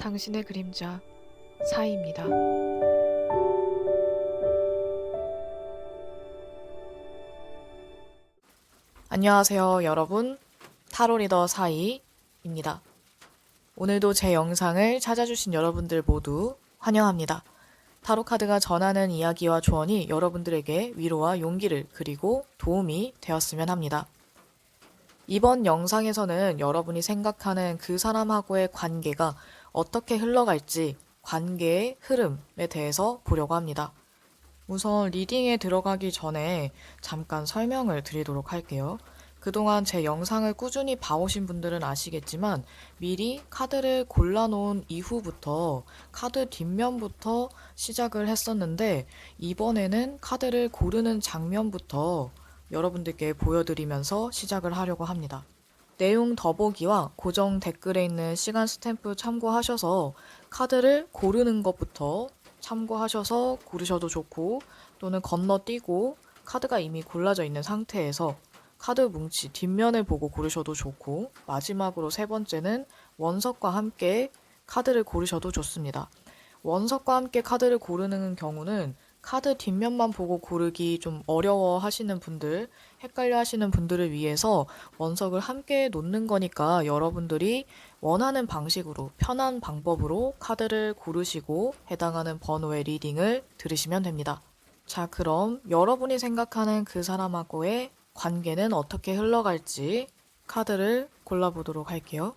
당신의 그림자 사이입니다. 안녕하세요, 여러분. 타로 리더 사이입니다. 오늘도 제 영상을 찾아주신 여러분들 모두 환영합니다. 타로 카드가 전하는 이야기와 조언이 여러분들에게 위로와 용기를 그리고 도움이 되었으면 합니다. 이번 영상에서는 여러분이 생각하는 그 사람하고의 관계가 어떻게 흘러갈지 관계의 흐름에 대해서 보려고 합니다. 우선 리딩에 들어가기 전에 잠깐 설명을 드리도록 할게요. 그동안 제 영상을 꾸준히 봐오신 분들은 아시겠지만 미리 카드를 골라놓은 이후부터 카드 뒷면부터 시작을 했었는데 이번에는 카드를 고르는 장면부터 여러분들께 보여드리면서 시작을 하려고 합니다. 내용 더보기와 고정 댓글에 있는 시간 스탬프 참고하셔서 카드를 고르는 것부터 참고하셔서 고르셔도 좋고 또는 건너뛰고 카드가 이미 골라져 있는 상태에서 카드 뭉치 뒷면을 보고 고르셔도 좋고 마지막으로 세 번째는 원석과 함께 카드를 고르셔도 좋습니다. 원석과 함께 카드를 고르는 경우는 카드 뒷면만 보고 고르기 좀 어려워 하시는 분들, 헷갈려 하시는 분들을 위해서 원석을 함께 놓는 거니까 여러분들이 원하는 방식으로, 편한 방법으로 카드를 고르시고 해당하는 번호의 리딩을 들으시면 됩니다. 자, 그럼 여러분이 생각하는 그 사람하고의 관계는 어떻게 흘러갈지 카드를 골라보도록 할게요.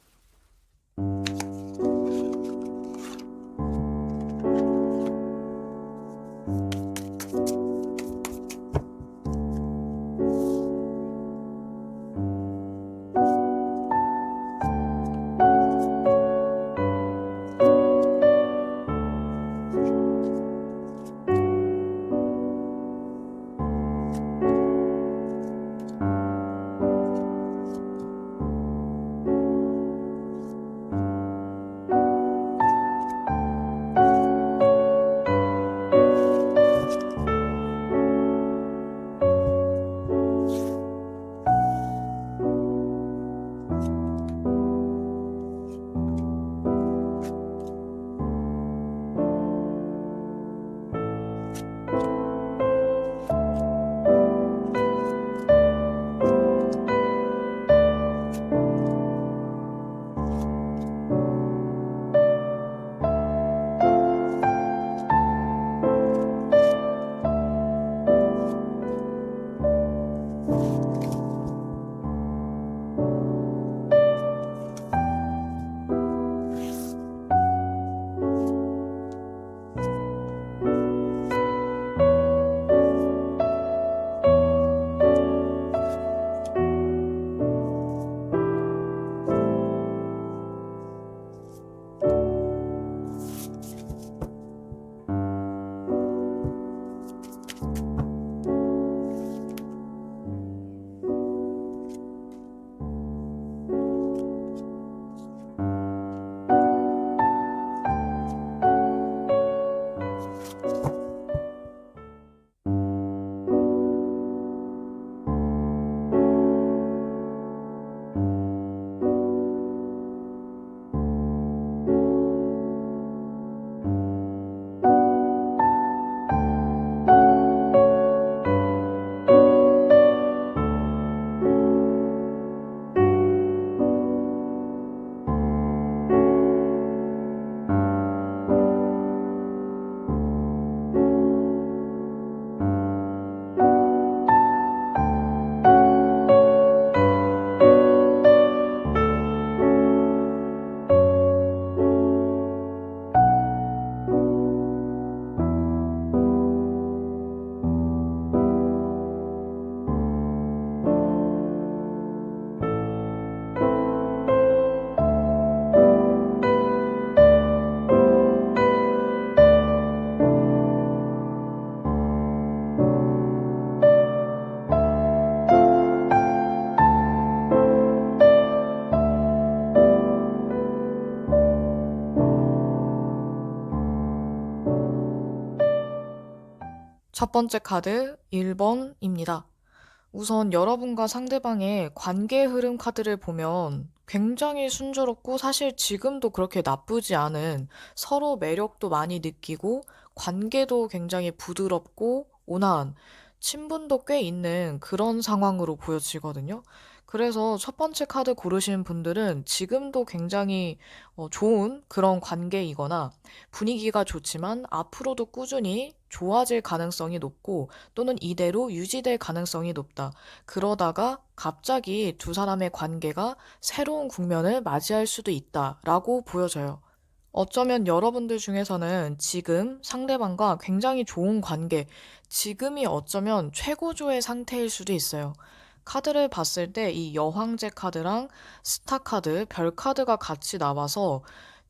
첫 번째 카드 1번입니다. 우선 여러분과 상대방의 관계 흐름 카드를 보면 굉장히 순조롭고 사실 지금도 그렇게 나쁘지 않은 서로 매력도 많이 느끼고 관계도 굉장히 부드럽고 온화한 친분도 꽤 있는 그런 상황으로 보여지거든요. 그래서 첫 번째 카드 고르신 분들은 지금도 굉장히 좋은 그런 관계이거나 분위기가 좋지만 앞으로도 꾸준히 좋아질 가능성이 높고 또는 이대로 유지될 가능성이 높다. 그러다가 갑자기 두 사람의 관계가 새로운 국면을 맞이할 수도 있다라고 보여져요. 어쩌면 여러분들 중에서는 지금 상대방과 굉장히 좋은 관계, 지금이 어쩌면 최고조의 상태일 수도 있어요. 카드를 봤을 때 이 여황제 카드랑 스타 카드, 별 카드가 같이 나와서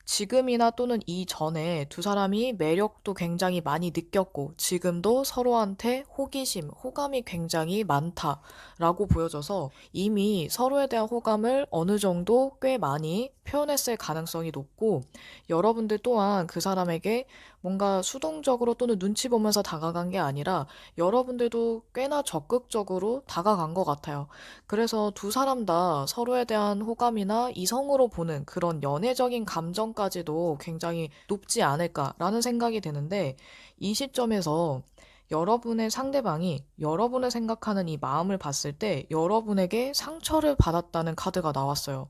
지금이나 또는 이전에 두 사람이 매력도 굉장히 많이 느꼈고 지금도 서로한테 호기심, 호감이 굉장히 많다라고 보여져서 이미 서로에 대한 호감을 어느 정도 꽤 많이 표현했을 가능성이 높고 여러분들 또한 그 사람에게 뭔가 수동적으로 또는 눈치 보면서 다가간 게 아니라 여러분들도 꽤나 적극적으로 다가간 것 같아요. 그래서 두 사람 다 서로에 대한 호감이나 이성으로 보는 그런 연애적인 감정까지도 굉장히 높지 않을까라는 생각이 드는데 이 시점에서 여러분의 상대방이 여러분을 생각하는 이 마음을 봤을 때 여러분에게 상처를 받았다는 카드가 나왔어요.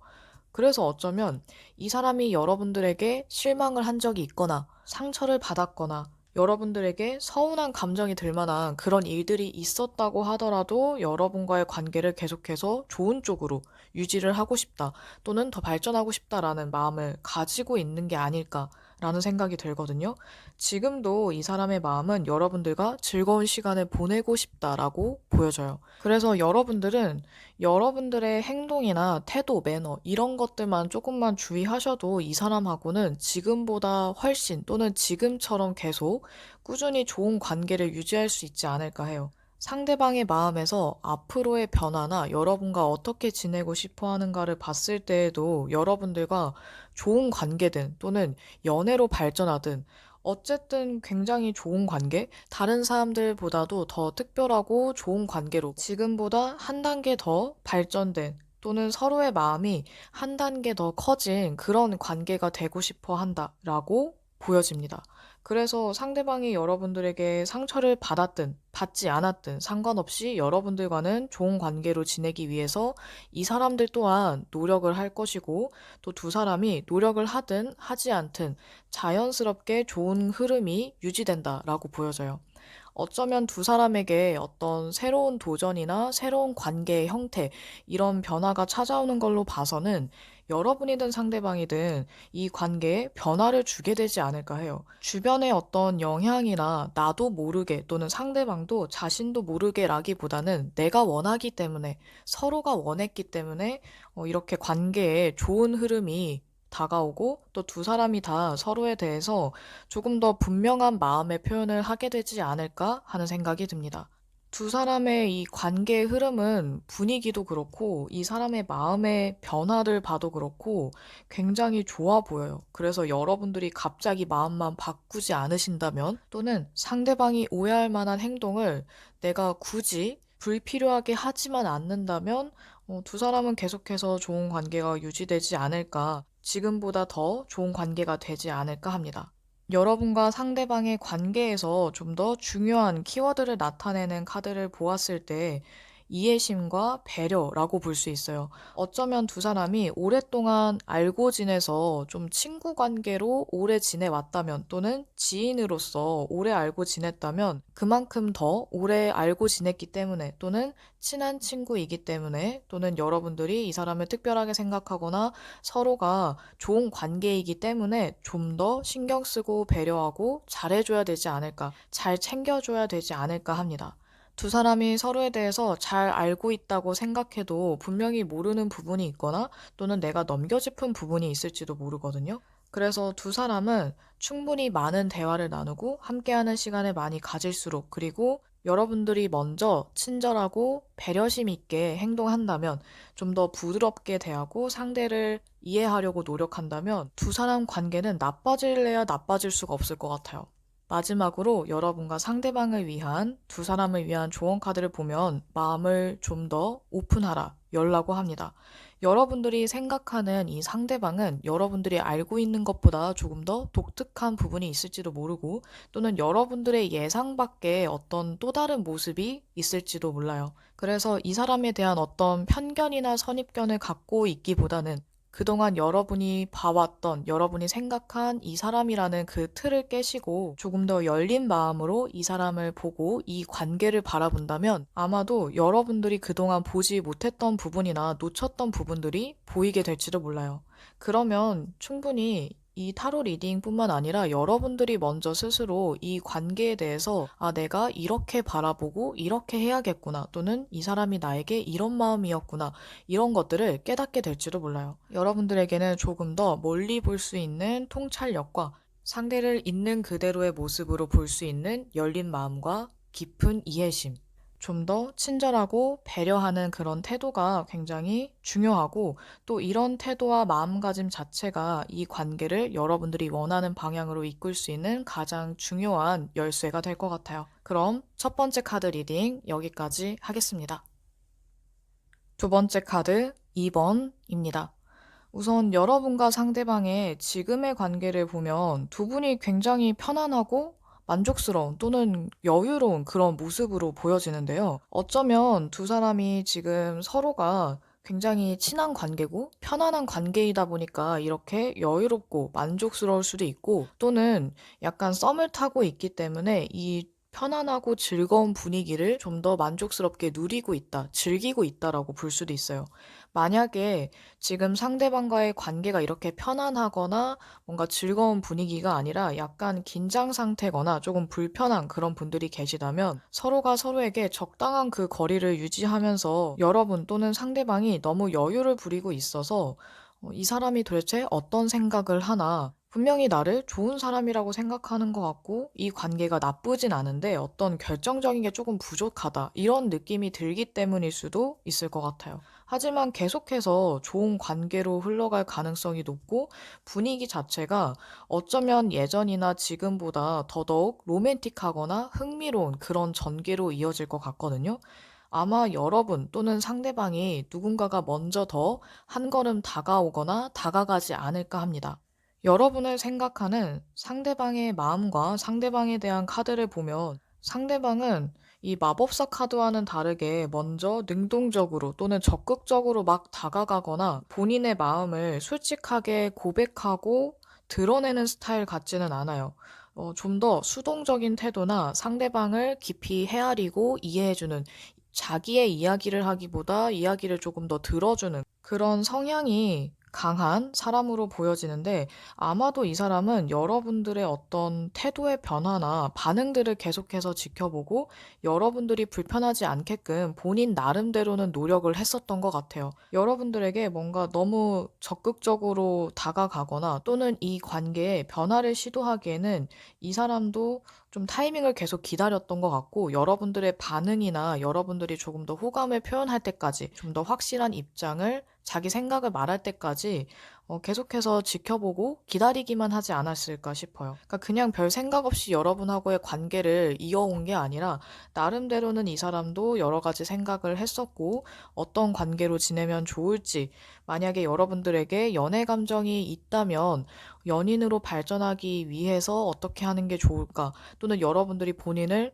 그래서 어쩌면 이 사람이 여러분들에게 실망을 한 적이 있거나 상처를 받았거나 여러분들에게 서운한 감정이 들 만한 그런 일들이 있었다고 하더라도 여러분과의 관계를 계속해서 좋은 쪽으로 유지를 하고 싶다 또는 더 발전하고 싶다라는 마음을 가지고 있는 게 아닐까라는 생각이 들거든요. 지금도 이 사람의 마음은 여러분들과 즐거운 시간을 보내고 싶다라고 보여져요. 그래서 여러분들은 여러분들의 행동이나 태도, 매너 이런 것들만 조금만 주의하셔도 이 사람하고는 지금보다 훨씬 또는 지금처럼 계속 꾸준히 좋은 관계를 유지할 수 있지 않을까 해요. 상대방의 마음에서 앞으로의 변화나 여러분과 어떻게 지내고 싶어 하는가를 봤을 때에도 여러분들과 좋은 관계든 또는 연애로 발전하든 어쨌든 굉장히 좋은 관계, 다른 사람들보다도 더 특별하고 좋은 관계로 지금보다 한 단계 더 발전된 또는 서로의 마음이 한 단계 더 커진 그런 관계가 되고 싶어 한다라고 보여집니다. 그래서 상대방이 여러분들에게 상처를 받았든 받지 않았든 상관없이 여러분들과는 좋은 관계로 지내기 위해서 이 사람들 또한 노력을 할 것이고 또 두 사람이 노력을 하든 하지 않든 자연스럽게 좋은 흐름이 유지된다라고 보여져요. 어쩌면 두 사람에게 어떤 새로운 도전이나 새로운 관계의 형태, 이런 변화가 찾아오는 걸로 봐서는 여러분이든 상대방이든 이 관계에 변화를 주게 되지 않을까 해요. 주변의 어떤 영향이나 나도 모르게 또는 상대방도 자신도 모르게라기보다는 내가 원하기 때문에 서로가 원했기 때문에 이렇게 관계에 좋은 흐름이 다가오고 또 두 사람이 다 서로에 대해서 조금 더 분명한 마음의 표현을 하게 되지 않을까 하는 생각이 듭니다. 두 사람의 이 관계의 흐름은 분위기도 그렇고 이 사람의 마음의 변화를 봐도 그렇고 굉장히 좋아 보여요. 그래서 여러분들이 갑자기 마음만 바꾸지 않으신다면 또는 상대방이 오해할 만한 행동을 내가 굳이 불필요하게 하지만 않는다면 두 사람은 계속해서 좋은 관계가 유지되지 않을까, 지금보다 더 좋은 관계가 되지 않을까 합니다. 여러분과 상대방의 관계에서 좀 더 중요한 키워드를 나타내는 카드를 보았을 때 이해심과 배려라고 볼 수 있어요. 어쩌면 두 사람이 오랫동안 알고 지내서 좀 친구 관계로 오래 지내왔다면 또는 지인으로서 오래 알고 지냈다면 그만큼 더 오래 알고 지냈기 때문에 또는 친한 친구이기 때문에 또는 여러분들이 이 사람을 특별하게 생각하거나 서로가 좋은 관계이기 때문에 좀 더 신경 쓰고 배려하고 잘해줘야 되지 않을까, 잘 챙겨줘야 되지 않을까 합니다. 두 사람이 서로에 대해서 잘 알고 있다고 생각해도 분명히 모르는 부분이 있거나 또는 내가 넘겨짚은 부분이 있을지도 모르거든요. 그래서 두 사람은 충분히 많은 대화를 나누고 함께하는 시간을 많이 가질수록 그리고 여러분들이 먼저 친절하고 배려심 있게 행동한다면 좀 더 부드럽게 대하고 상대를 이해하려고 노력한다면 두 사람 관계는 나빠질래야 나빠질 수가 없을 것 같아요. 마지막으로 여러분과 상대방을 위한 두 사람을 위한 조언 카드를 보면 마음을 좀 더 오픈하라, 열라고 합니다. 여러분들이 생각하는 이 상대방은 여러분들이 알고 있는 것보다 조금 더 독특한 부분이 있을지도 모르고 또는 여러분들의 예상 밖의 어떤 또 다른 모습이 있을지도 몰라요. 그래서 이 사람에 대한 어떤 편견이나 선입견을 갖고 있기보다는 그동안 여러분이 봐왔던, 여러분이 생각한 이 사람이라는 그 틀을 깨시고 조금 더 열린 마음으로 이 사람을 보고 이 관계를 바라본다면 아마도 여러분들이 그동안 보지 못했던 부분이나 놓쳤던 부분들이 보이게 될지도 몰라요. 그러면 충분히 이 타로 리딩뿐만 아니라 여러분들이 먼저 스스로 이 관계에 대해서 내가 이렇게 바라보고 이렇게 해야겠구나 또는 이 사람이 나에게 이런 마음이었구나 이런 것들을 깨닫게 될지도 몰라요. 여러분들에게는 조금 더 멀리 볼 수 있는 통찰력과 상대를 있는 그대로의 모습으로 볼 수 있는 열린 마음과 깊은 이해심, 좀 더 친절하고 배려하는 그런 태도가 굉장히 중요하고 또 이런 태도와 마음가짐 자체가 이 관계를 여러분들이 원하는 방향으로 이끌 수 있는 가장 중요한 열쇠가 될 것 같아요. 그럼 첫 번째 카드 리딩 여기까지 하겠습니다. 두 번째 카드 2번입니다. 우선 여러분과 상대방의 지금의 관계를 보면 두 분이 굉장히 편안하고 만족스러운 또는 여유로운 그런 모습으로 보여지는데요. 어쩌면 두 사람이 지금 서로가 굉장히 친한 관계고 편안한 관계이다 보니까 이렇게 여유롭고 만족스러울 수도 있고 또는 약간 썸을 타고 있기 때문에 이 편안하고 즐거운 분위기를 좀 더 만족스럽게 누리고 있다, 즐기고 있다라고 볼 수도 있어요. 만약에 지금 상대방과의 관계가 이렇게 편안하거나 뭔가 즐거운 분위기가 아니라 약간 긴장 상태거나 조금 불편한 그런 분들이 계시다면 서로가 서로에게 적당한 그 거리를 유지하면서 여러분 또는 상대방이 너무 여유를 부리고 있어서 이 사람이 도대체 어떤 생각을 하나 분명히 나를 좋은 사람이라고 생각하는 것 같고 이 관계가 나쁘진 않은데 어떤 결정적인 게 조금 부족하다 이런 느낌이 들기 때문일 수도 있을 것 같아요. 하지만 계속해서 좋은 관계로 흘러갈 가능성이 높고 분위기 자체가 어쩌면 예전이나 지금보다 더더욱 로맨틱하거나 흥미로운 그런 전개로 이어질 것 같거든요. 아마 여러분 또는 상대방이 누군가가 먼저 더 한 걸음 다가오거나 다가가지 않을까 합니다. 여러분을 생각하는 상대방의 마음과 상대방에 대한 카드를 보면 상대방은 이 마법사 카드와는 다르게 먼저 능동적으로 또는 적극적으로 막 다가가거나 본인의 마음을 솔직하게 고백하고 드러내는 스타일 같지는 않아요. 좀 더 수동적인 태도나 상대방을 깊이 헤아리고 이해해주는 자기의 이야기를 하기보다 이야기를 조금 더 들어주는 그런 성향이 강한 사람으로 보여지는데 아마도 이 사람은 여러분들의 어떤 태도의 변화나 반응들을 계속해서 지켜보고 여러분들이 불편하지 않게끔 본인 나름대로는 노력을 했었던 것 같아요. 여러분들에게 뭔가 너무 적극적으로 다가가거나 또는 이 관계에 변화를 시도하기에는 이 사람도 좀 타이밍을 계속 기다렸던 것 같고 여러분들의 반응이나 여러분들이 조금 더 호감을 표현할 때까지 좀 더 확실한 입장을 자기 생각을 말할 때까지 계속해서 지켜보고 기다리기만 하지 않았을까 싶어요. 그러니까 그냥 별 생각 없이 여러분하고의 관계를 이어온 게 아니라 나름대로는 이 사람도 여러 가지 생각을 했었고 어떤 관계로 지내면 좋을지 만약에 여러분들에게 연애 감정이 있다면 연인으로 발전하기 위해서 어떻게 하는 게 좋을까 또는 여러분들이 본인을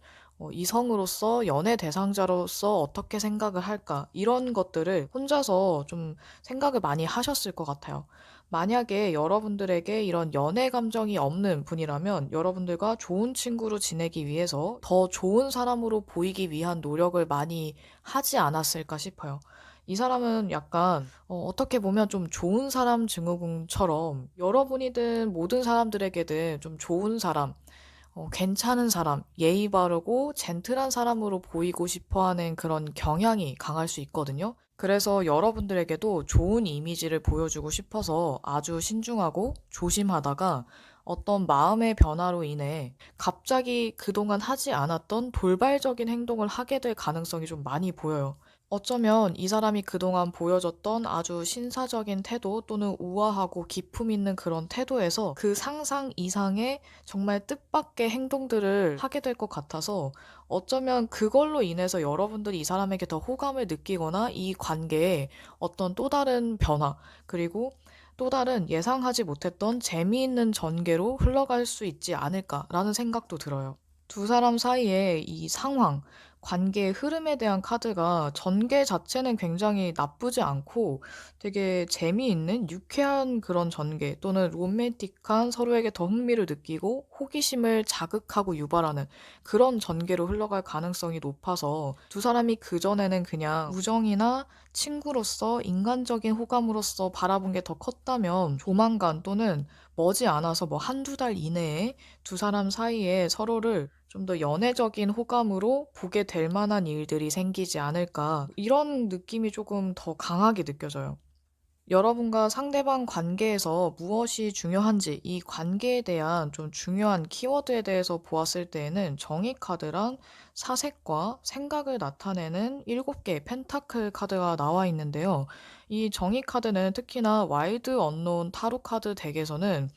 이성으로서 연애 대상자로서 어떻게 생각을 할까 이런 것들을 혼자서 좀 생각을 많이 하셨을 것 같아요. 만약에 여러분들에게 이런 연애 감정이 없는 분이라면 여러분들과 좋은 친구로 지내기 위해서 더 좋은 사람으로 보이기 위한 노력을 많이 하지 않았을까 싶어요. 이 사람은 약간 어떻게 보면 좀 좋은 사람 증후군처럼 여러분이든 모든 사람들에게든 좀 좋은 사람, 괜찮은 사람, 예의 바르고 젠틀한 사람으로 보이고 싶어 하는 그런 경향이 강할 수 있거든요. 그래서 여러분들에게도 좋은 이미지를 보여주고 싶어서 아주 신중하고 조심하다가 어떤 마음의 변화로 인해 갑자기 그동안 하지 않았던 돌발적인 행동을 하게 될 가능성이 좀 많이 보여요. 어쩌면 이 사람이 그동안 보여줬던 아주 신사적인 태도 또는 우아하고 기품 있는 그런 태도에서 그 상상 이상의 정말 뜻밖의 행동들을 하게 될 것 같아서 어쩌면 그걸로 인해서 여러분들이 이 사람에게 더 호감을 느끼거나 이 관계에 어떤 또 다른 변화, 그리고 또 다른 예상하지 못했던 재미있는 전개로 흘러갈 수 있지 않을까라는 생각도 들어요. 두 사람 사이의 이 상황, 관계의 흐름에 대한 카드가 전개 자체는 굉장히 나쁘지 않고 되게 재미있는 유쾌한 그런 전개 또는 로맨틱한 서로에게 더 흥미를 느끼고 호기심을 자극하고 유발하는 그런 전개로 흘러갈 가능성이 높아서 두 사람이 그전에는 그냥 우정이나 친구로서 인간적인 호감으로서 바라본 게 더 컸다면 조만간 또는 머지않아서 뭐 한두 달 이내에 두 사람 사이에 서로를 좀 더 연애적인 호감으로 보게 될 만한 일들이 생기지 않을까. 이런 느낌이 조금 더 강하게 느껴져요. 여러분과 상대방 관계에서 무엇이 중요한지 이 관계에 대한 좀 중요한 키워드에 대해서 보았을 때에는 정의 카드랑 사색과 생각을 나타내는 7개의 펜타클 카드가 나와 있는데요. 이 정의 카드는 특히나 와일드 언노운 타로 카드 덱에서는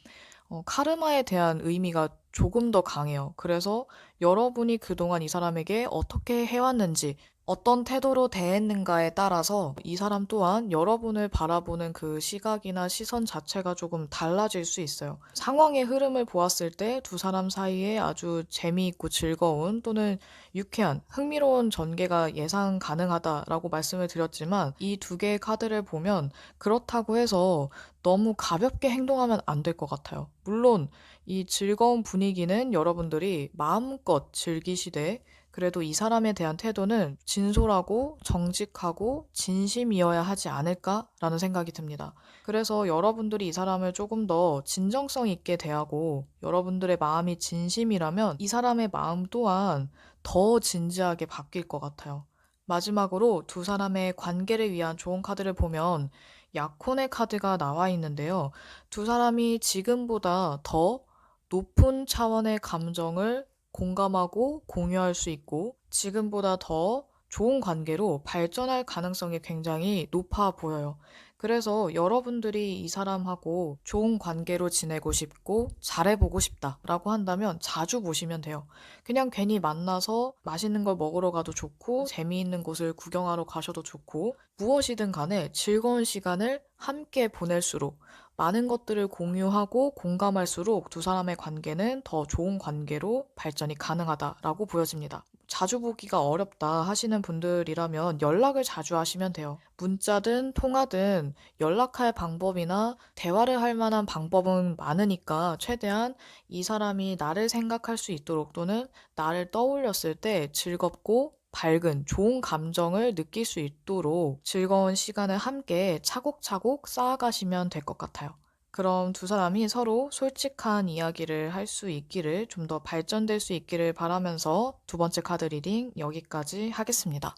카르마에 대한 의미가 조금 더 강해요. 그래서 여러분이 그동안 이 사람에게 어떻게 해왔는지, 어떤 태도로 대했는가에 따라서 이 사람 또한 여러분을 바라보는 그 시각이나 시선 자체가 조금 달라질 수 있어요. 상황의 흐름을 보았을 때 두 사람 사이에 아주 재미있고 즐거운 또는 유쾌한, 흥미로운 전개가 예상 가능하다라고 말씀을 드렸지만 이 두 개의 카드를 보면 그렇다고 해서 너무 가볍게 행동하면 안 될 것 같아요. 물론 이 즐거운 분위기는 여러분들이 마음껏 즐기시되 그래도 이 사람에 대한 태도는 진솔하고 정직하고 진심이어야 하지 않을까라는 생각이 듭니다. 그래서 여러분들이 이 사람을 조금 더 진정성 있게 대하고 여러분들의 마음이 진심이라면 이 사람의 마음 또한 더 진지하게 바뀔 것 같아요. 마지막으로 두 사람의 관계를 위한 좋은 카드를 보면 약혼의 카드가 나와 있는데요. 두 사람이 지금보다 더 높은 차원의 감정을 공감하고 공유할 수 있고 지금보다 더 좋은 관계로 발전할 가능성이 굉장히 높아 보여요. 그래서 여러분들이 이 사람하고 좋은 관계로 지내고 싶고 잘해보고 싶다라고 한다면 자주 보시면 돼요. 그냥 괜히 만나서 맛있는 걸 먹으러 가도 좋고 재미있는 곳을 구경하러 가셔도 좋고 무엇이든 간에 즐거운 시간을 함께 보낼수록 많은 것들을 공유하고 공감할수록 두 사람의 관계는 더 좋은 관계로 발전이 가능하다라고 보여집니다. 자주 보기가 어렵다 하시는 분들이라면 연락을 자주 하시면 돼요. 문자든 통화든 연락할 방법이나 대화를 할 만한 방법은 많으니까 최대한 이 사람이 나를 생각할 수 있도록 또는 나를 떠올렸을 때 즐겁고 밝은 좋은 감정을 느낄 수 있도록 즐거운 시간을 함께 차곡차곡 쌓아가시면 될 것 같아요. 그럼 두 사람이 서로 솔직한 이야기를 할 수 있기를 좀 더 발전될 수 있기를 바라면서 두 번째 카드 리딩 여기까지 하겠습니다.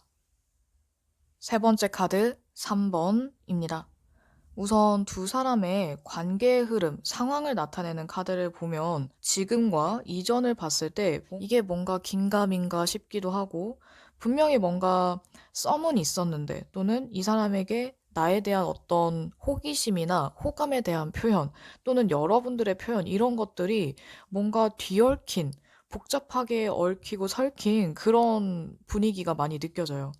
세 번째 카드 3번입니다. 우선 두 사람의 관계의 흐름, 상황을 나타내는 카드를 보면 지금과 이전을 봤을 때 이게 뭔가 긴가민가 싶기도 하고 분명히 뭔가 썸은 있었는데 또는 이 사람에게 나에 대한 어떤 호기심이나 호감에 대한 표현 또는 여러분들의 표현 이런 것들이 뭔가 뒤얽힌 복잡하게 얽히고 설킨 그런 분위기가 많이 느껴져요.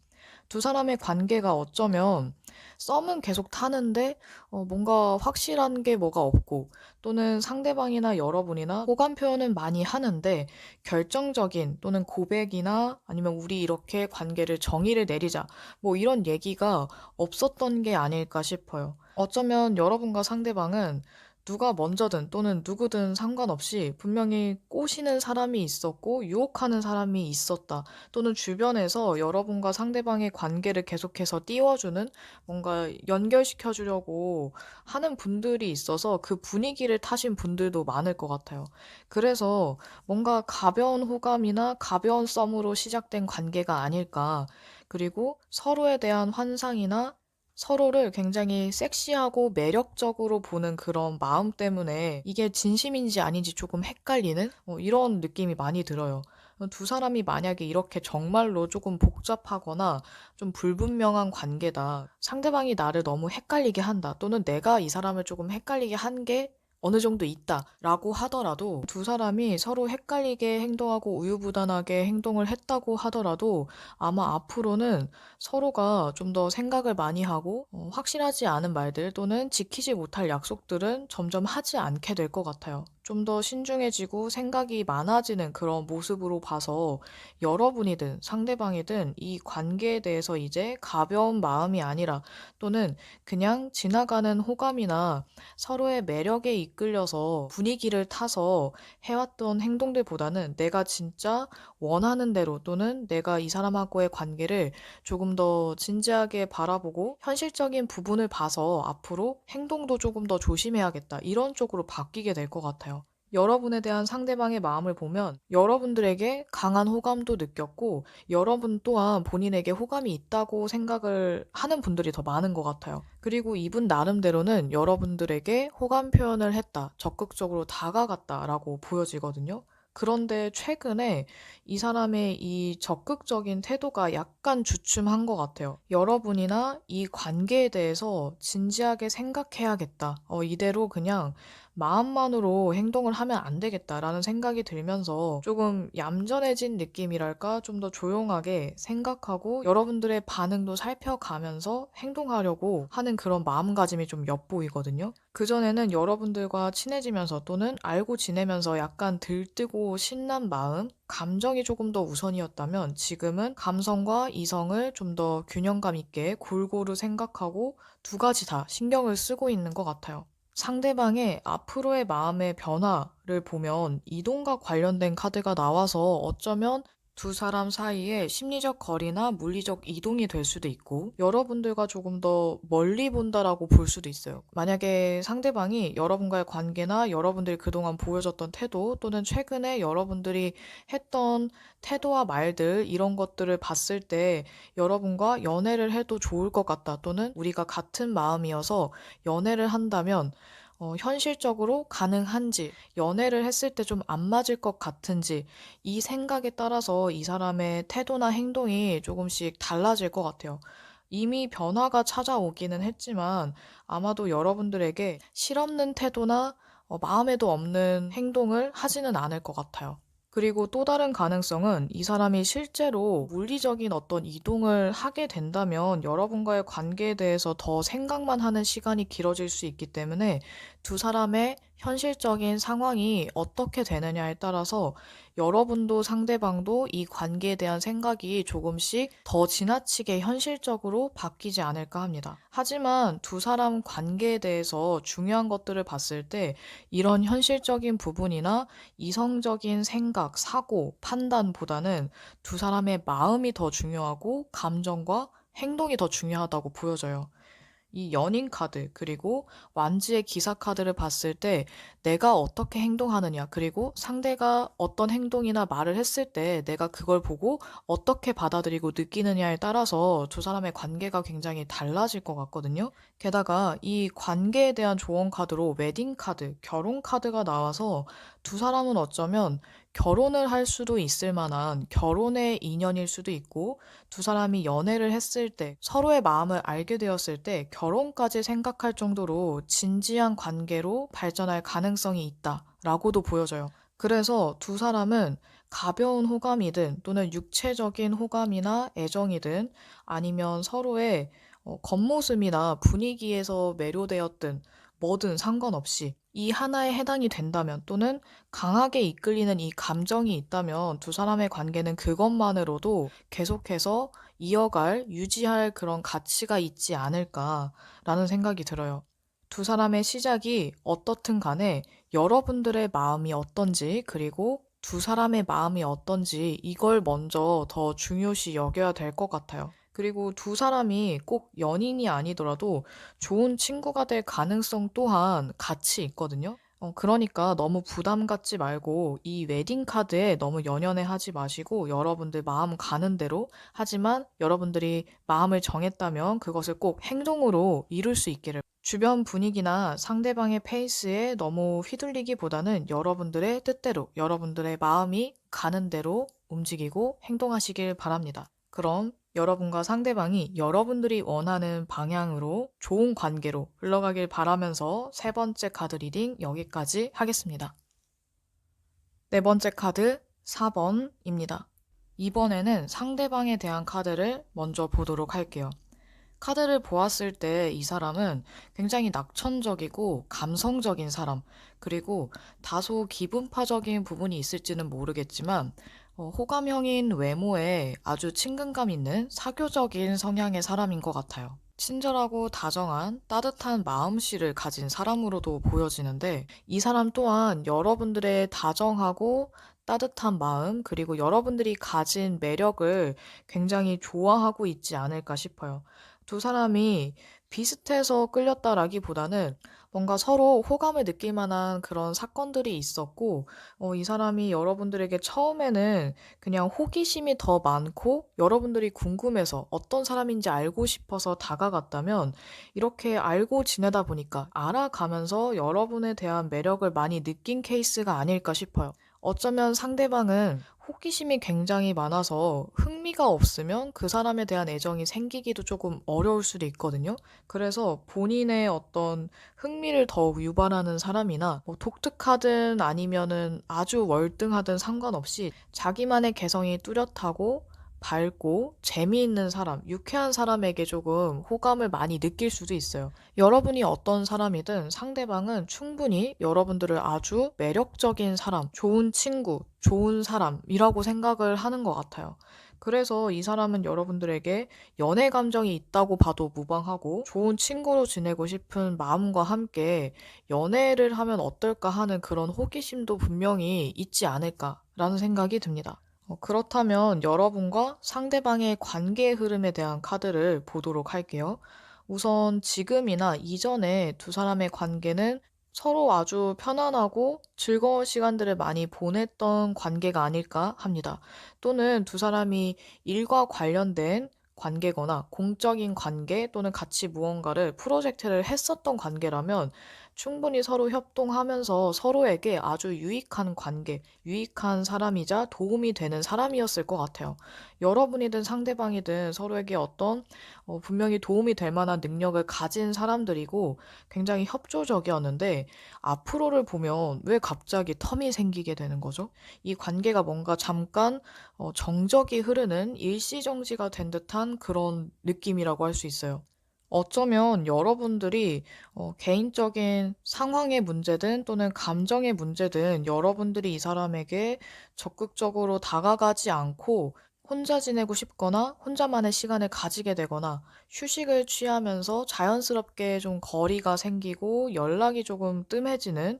두 사람의 관계가 어쩌면 썸은 계속 타는데 뭔가 확실한 게 뭐가 없고 또는 상대방이나 여러분이나 호감 표현은 많이 하는데 결정적인 또는 고백이나 아니면 우리 이렇게 관계를 정의를 내리자 뭐 이런 얘기가 없었던 게 아닐까 싶어요. 어쩌면 여러분과 상대방은 누가 먼저든 또는 누구든 상관없이 분명히 꼬시는 사람이 있었고 유혹하는 사람이 있었다. 또는 주변에서 여러분과 상대방의 관계를 계속해서 띄워주는 뭔가 연결시켜 주려고 하는 분들이 있어서 그 분위기를 타신 분들도 많을 것 같아요. 그래서 뭔가 가벼운 호감이나 가벼운 썸으로 시작된 관계가 아닐까. 그리고 서로에 대한 환상이나 서로를 굉장히 섹시하고 매력적으로 보는 그런 마음 때문에 이게 진심인지 아닌지 조금 헷갈리는 이런 느낌이 많이 들어요. 두 사람이 만약에 이렇게 정말로 조금 복잡하거나 좀 불분명한 관계다. 상대방이 나를 너무 헷갈리게 한다. 또는 내가 이 사람을 조금 헷갈리게 한 게 어느 정도 있다라고 하더라도 두 사람이 서로 헷갈리게 행동하고 우유부단하게 행동을 했다고 하더라도 아마 앞으로는 서로가 좀 더 생각을 많이 하고 확실하지 않은 말들 또는 지키지 못할 약속들은 점점 하지 않게 될 것 같아요. 좀 더 신중해지고 생각이 많아지는 그런 모습으로 봐서 여러분이든 상대방이든 이 관계에 대해서 이제 가벼운 마음이 아니라 또는 그냥 지나가는 호감이나 서로의 매력에 이끌려서 분위기를 타서 해왔던 행동들보다는 내가 진짜 원하는 대로 또는 내가 이 사람하고의 관계를 조금 더 진지하게 바라보고 현실적인 부분을 봐서 앞으로 행동도 조금 더 조심해야겠다. 이런 쪽으로 바뀌게 될 것 같아요. 여러분에 대한 상대방의 마음을 보면 여러분들에게 강한 호감도 느꼈고 여러분 또한 본인에게 호감이 있다고 생각을 하는 분들이 더 많은 것 같아요. 그리고 이분 나름대로는 여러분들에게 호감 표현을 했다, 적극적으로 다가갔다라고 보여지거든요. 그런데 최근에 이 사람의 이 적극적인 태도가 약간 주춤한 것 같아요. 여러분이나 이 관계에 대해서 진지하게 생각해야겠다. 이대로 그냥 마음만으로 행동을 하면 안 되겠다라는 생각이 들면서 조금 얌전해진 느낌이랄까? 좀 더 조용하게 생각하고 여러분들의 반응도 살펴가면서 행동하려고 하는 그런 마음가짐이 좀 엿보이거든요. 그전에는 여러분들과 친해지면서 또는 알고 지내면서 약간 들뜨고 신난 마음, 감정이 조금 더 우선이었다면 지금은 감성과 이성을 좀 더 균형감 있게 골고루 생각하고 두 가지 다 신경을 쓰고 있는 것 같아요. 상대방의 앞으로의 마음의 변화를 보면 이동과 관련된 카드가 나와서 어쩌면 두 사람 사이에 심리적 거리나 물리적 이동이 될 수도 있고 여러분들과 조금 더 멀리 본다라고 볼 수도 있어요. 만약에 상대방이 여러분과의 관계나 여러분들이 그동안 보여줬던 태도 또는 최근에 여러분들이 했던 태도와 말들 이런 것들을 봤을 때 여러분과 연애를 해도 좋을 것 같다 또는 우리가 같은 마음이어서 연애를 한다면 현실적으로 가능한지, 연애를 했을 때 좀 안 맞을 것 같은지, 이 생각에 따라서 이 사람의 태도나 행동이 조금씩 달라질 것 같아요. 이미 변화가 찾아오기는 했지만 아마도 여러분들에게 실없는 태도나 마음에도 없는 행동을 하지는 않을 것 같아요. 그리고 또 다른 가능성은 이 사람이 실제로 물리적인 어떤 이동을 하게 된다면 여러분과의 관계에 대해서 더 생각만 하는 시간이 길어질 수 있기 때문에 두 사람의 현실적인 상황이 어떻게 되느냐에 따라서 여러분도 상대방도 이 관계에 대한 생각이 조금씩 더 지나치게 현실적으로 바뀌지 않을까 합니다. 하지만 두 사람 관계에 대해서 중요한 것들을 봤을 때 이런 현실적인 부분이나 이성적인 생각, 사고, 판단보다는 두 사람의 마음이 더 중요하고 감정과 행동이 더 중요하다고 보여져요. 이 연인 카드, 그리고 완지의 기사 카드를 봤을 때 내가 어떻게 행동하느냐, 그리고 상대가 어떤 행동이나 말을 했을 때 내가 그걸 보고 어떻게 받아들이고 느끼느냐에 따라서 두 사람의 관계가 굉장히 달라질 것 같거든요. 게다가 이 관계에 대한 조언 카드로 웨딩 카드, 결혼 카드가 나와서 두 사람은 어쩌면 결혼을 할 수도 있을 만한 결혼의 인연일 수도 있고 두 사람이 연애를 했을 때 서로의 마음을 알게 되었을 때 결혼까지 생각할 정도로 진지한 관계로 발전할 가능성이 있다라고도 보여져요. 그래서 두 사람은 가벼운 호감이든 또는 육체적인 호감이나 애정이든 아니면 서로의 겉모습이나 분위기에서 매료되었든 뭐든 상관없이 이 하나에 해당이 된다면 또는 강하게 이끌리는 이 감정이 있다면 두 사람의 관계는 그것만으로도 계속해서 이어갈, 유지할 그런 가치가 있지 않을까라는 생각이 들어요. 두 사람의 시작이 어떻든 간에 여러분들의 마음이 어떤지, 그리고 두 사람의 마음이 어떤지 이걸 먼저 더 중요시 여겨야 될 것 같아요. 그리고 두 사람이 꼭 연인이 아니더라도 좋은 친구가 될 가능성 또한 같이 있거든요. 그러니까 너무 부담 갖지 말고 이 웨딩 카드에 너무 연연해 하지 마시고 여러분들 마음 가는 대로 하지만 여러분들이 마음을 정했다면 그것을 꼭 행동으로 이룰 수 있기를 주변 분위기나 상대방의 페이스에 너무 휘둘리기보다는 여러분들의 뜻대로 여러분들의 마음이 가는 대로 움직이고 행동하시길 바랍니다. 그럼 여러분과 상대방이 여러분들이 원하는 방향으로 좋은 관계로 흘러가길 바라면서 세 번째 카드 리딩 여기까지 하겠습니다. 네 번째 카드 4번입니다. 이번에는 상대방에 대한 카드를 먼저 보도록 할게요. 카드를 보았을 때 이 사람은 굉장히 낙천적이고 감성적인 사람, 그리고 다소 기분파적인 부분이 있을지는 모르겠지만, 호감형인 외모에 아주 친근감 있는 사교적인 성향의 사람인 것 같아요. 친절하고 다정한 따뜻한 마음씨를 가진 사람으로도 보여지는데, 이 사람 또한 여러분들의 다정하고 따뜻한 마음, 그리고 여러분들이 가진 매력을 굉장히 좋아하고 있지 않을까 싶어요. 두 사람이 비슷해서 끌렸다라기보다는 뭔가 서로 호감을 느낄 만한 그런 사건들이 있었고, 이 사람이 여러분들에게 처음에는 그냥 호기심이 더 많고 여러분들이 궁금해서 어떤 사람인지 알고 싶어서 다가갔다면, 이렇게 알고 지내다 보니까 알아가면서 여러분에 대한 매력을 많이 느낀 케이스가 아닐까 싶어요. 어쩌면 상대방은 호기심이 굉장히 많아서 흥미가 없으면 그 사람에 대한 애정이 생기기도 조금 어려울 수도 있거든요. 그래서 본인의 어떤 흥미를 더욱 유발하는 사람이나 뭐 독특하든 아니면은 아주 월등하든 상관없이 자기만의 개성이 뚜렷하고 밝고 재미있는 사람, 유쾌한 사람에게 조금 호감을 많이 느낄 수도 있어요. 여러분이 어떤 사람이든 상대방은 충분히 여러분들을 아주 매력적인 사람, 좋은 친구, 좋은 사람이라고 생각을 하는 것 같아요. 그래서 이 사람은 여러분들에게 연애 감정이 있다고 봐도 무방하고, 좋은 친구로 지내고 싶은 마음과 함께 연애를 하면 어떨까 하는 그런 호기심도 분명히 있지 않을까라는 생각이 듭니다. 그렇다면 여러분과 상대방의 관계의 흐름에 대한 카드를 보도록 할게요. 우선 지금이나 이전에 두 사람의 관계는 서로 아주 편안하고 즐거운 시간들을 많이 보냈던 관계가 아닐까 합니다. 또는 두 사람이 일과 관련된 관계거나 공적인 관계, 또는 같이 무언가를 프로젝트를 했었던 관계라면 충분히 서로 협동하면서 서로에게 아주 유익한 관계, 유익한 사람이자 도움이 되는 사람이었을 것 같아요. 여러분이든 상대방이든 서로에게 어떤 분명히 도움이 될 만한 능력을 가진 사람들이고 굉장히 협조적이었는데, 앞으로를 보면 왜 갑자기 텀이 생기게 되는 거죠? 이 관계가 뭔가 잠깐 정적이 흐르는 일시정지가 된 듯한 그런 느낌이라고 할 수 있어요. 어쩌면 여러분들이 개인적인 상황의 문제든 또는 감정의 문제든 여러분들이 이 사람에게 적극적으로 다가가지 않고 혼자 지내고 싶거나 혼자만의 시간을 가지게 되거나 휴식을 취하면서 자연스럽게 좀 거리가 생기고 연락이 조금 뜸해지는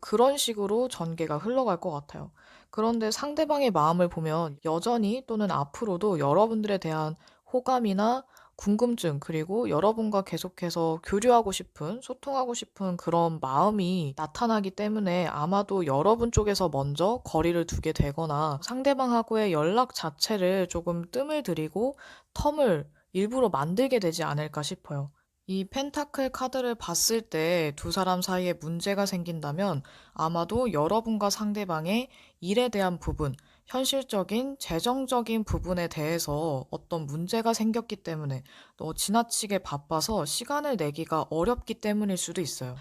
그런 식으로 전개가 흘러갈 것 같아요. 그런데 상대방의 마음을 보면 여전히 또는 앞으로도 여러분들에 대한 호감이나 궁금증, 그리고 여러분과 계속해서 교류하고 싶은, 소통하고 싶은 그런 마음이 나타나기 때문에 아마도 여러분 쪽에서 먼저 거리를 두게 되거나 상대방하고의 연락 자체를 조금 뜸을 들이고 텀을 일부러 만들게 되지 않을까 싶어요. 이 펜타클 카드를 봤을 때 두 사람 사이에 문제가 생긴다면 아마도 여러분과 상대방의 일에 대한 부분, 현실적인 재정적인 부분에 대해서 어떤 문제가 생겼기 때문에 지나치게 바빠서 시간을 내기가 어렵기 때문일 수도 있어요.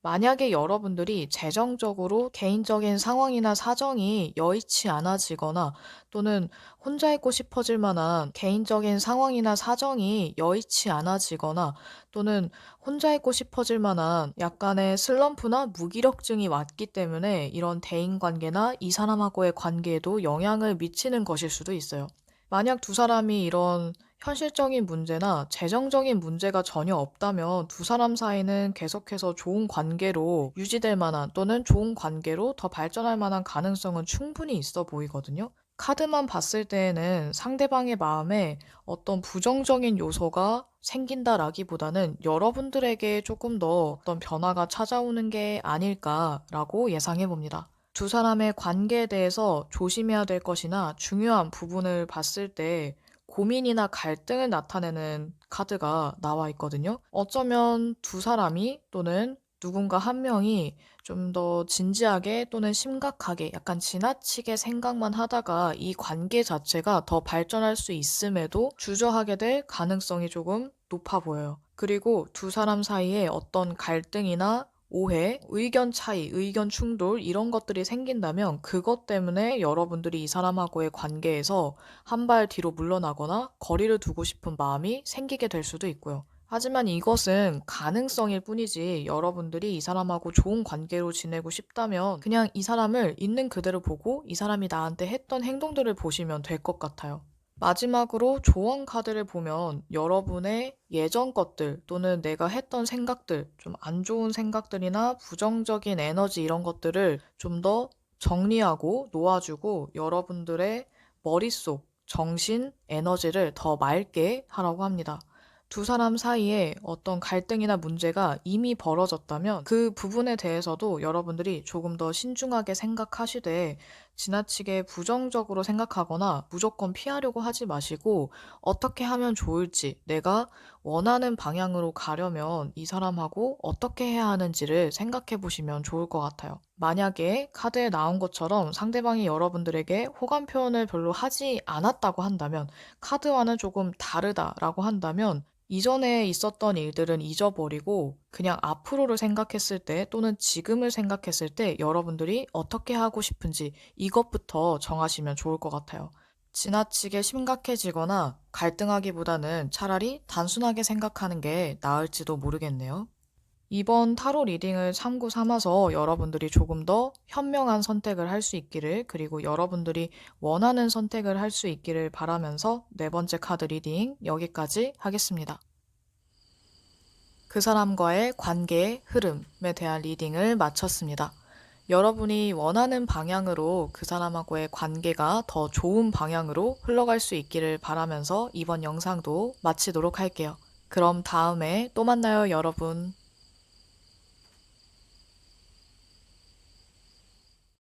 만약에 여러분들이 재정적으로 개인적인 상황이나 사정이 여의치 않아지거나, 또는 혼자 있고 싶어질 만한 개인적인 상황이나 사정이 여의치 않아지거나, 또는 혼자 있고 싶어질 만한 약간의 슬럼프나 무기력증이 왔기 때문에 이런 대인관계나 이 사람하고의 관계에도 영향을 미치는 것일 수도 있어요. 만약 두 사람이 이런 현실적인 문제나 재정적인 문제가 전혀 없다면 두 사람 사이는 계속해서 좋은 관계로 유지될 만한, 또는 좋은 관계로 더 발전할 만한 가능성은 충분히 있어 보이거든요. 카드만 봤을 때에는 상대방의 마음에 어떤 부정적인 요소가 생긴다라기보다는 여러분들에게 조금 더 어떤 변화가 찾아오는 게 아닐까라고 예상해 봅니다. 두 사람의 관계에 대해서 조심해야 될 것이나 중요한 부분을 봤을 때 고민이나 갈등을 나타내는 카드가 나와 있거든요. 어쩌면 두 사람이, 또는 누군가 한 명이 좀 더 진지하게 또는 심각하게 약간 지나치게 생각만 하다가 이 관계 자체가 더 발전할 수 있음에도 주저하게 될 가능성이 조금 높아 보여요. 그리고 두 사람 사이에 어떤 갈등이나 오해, 의견 차이, 의견 충돌 이런 것들이 생긴다면 그것 때문에 여러분들이 이 사람하고의 관계에서 한 발 뒤로 물러나거나 거리를 두고 싶은 마음이 생기게 될 수도 있고요. 하지만 이것은 가능성일 뿐이지 여러분들이 이 사람하고 좋은 관계로 지내고 싶다면 그냥 이 사람을 있는 그대로 보고 이 사람이 나한테 했던 행동들을 보시면 될 것 같아요. 마지막으로 조언 카드를 보면 여러분의 예전 것들 또는 내가 했던 생각들, 좀 안 좋은 생각들이나 부정적인 에너지 이런 것들을 좀 더 정리하고 놓아주고 여러분들의 머릿속, 정신, 에너지를 더 맑게 하라고 합니다. 두 사람 사이에 어떤 갈등이나 문제가 이미 벌어졌다면 그 부분에 대해서도 여러분들이 조금 더 신중하게 생각하시되 지나치게 부정적으로 생각하거나 무조건 피하려고 하지 마시고 어떻게 하면 좋을지 내가 원하는 방향으로 가려면 이 사람하고 어떻게 해야 하는지를 생각해 보시면 좋을 것 같아요. 만약에 카드에 나온 것처럼 상대방이 여러분들에게 호감 표현을 별로 하지 않았다고 한다면 카드와는 조금 다르다라고 한다면 이전에 있었던 일들은 잊어버리고 그냥 앞으로를 생각했을 때 또는 지금을 생각했을 때 여러분들이 어떻게 하고 싶은지 이것부터 정하시면 좋을 것 같아요. 지나치게 심각해지거나 갈등하기보다는 차라리 단순하게 생각하는 게 나을지도 모르겠네요. 이번 타로 리딩을 참고 삼아서 여러분들이 조금 더 현명한 선택을 할 수 있기를, 그리고 여러분들이 원하는 선택을 할 수 있기를 바라면서 네 번째 카드 리딩 여기까지 하겠습니다. 그 사람과의 관계의 흐름에 대한 리딩을 마쳤습니다. 여러분이 원하는 방향으로 그 사람하고의 관계가 더 좋은 방향으로 흘러갈 수 있기를 바라면서 이번 영상도 마치도록 할게요. 그럼 다음에 또 만나요, 여러분.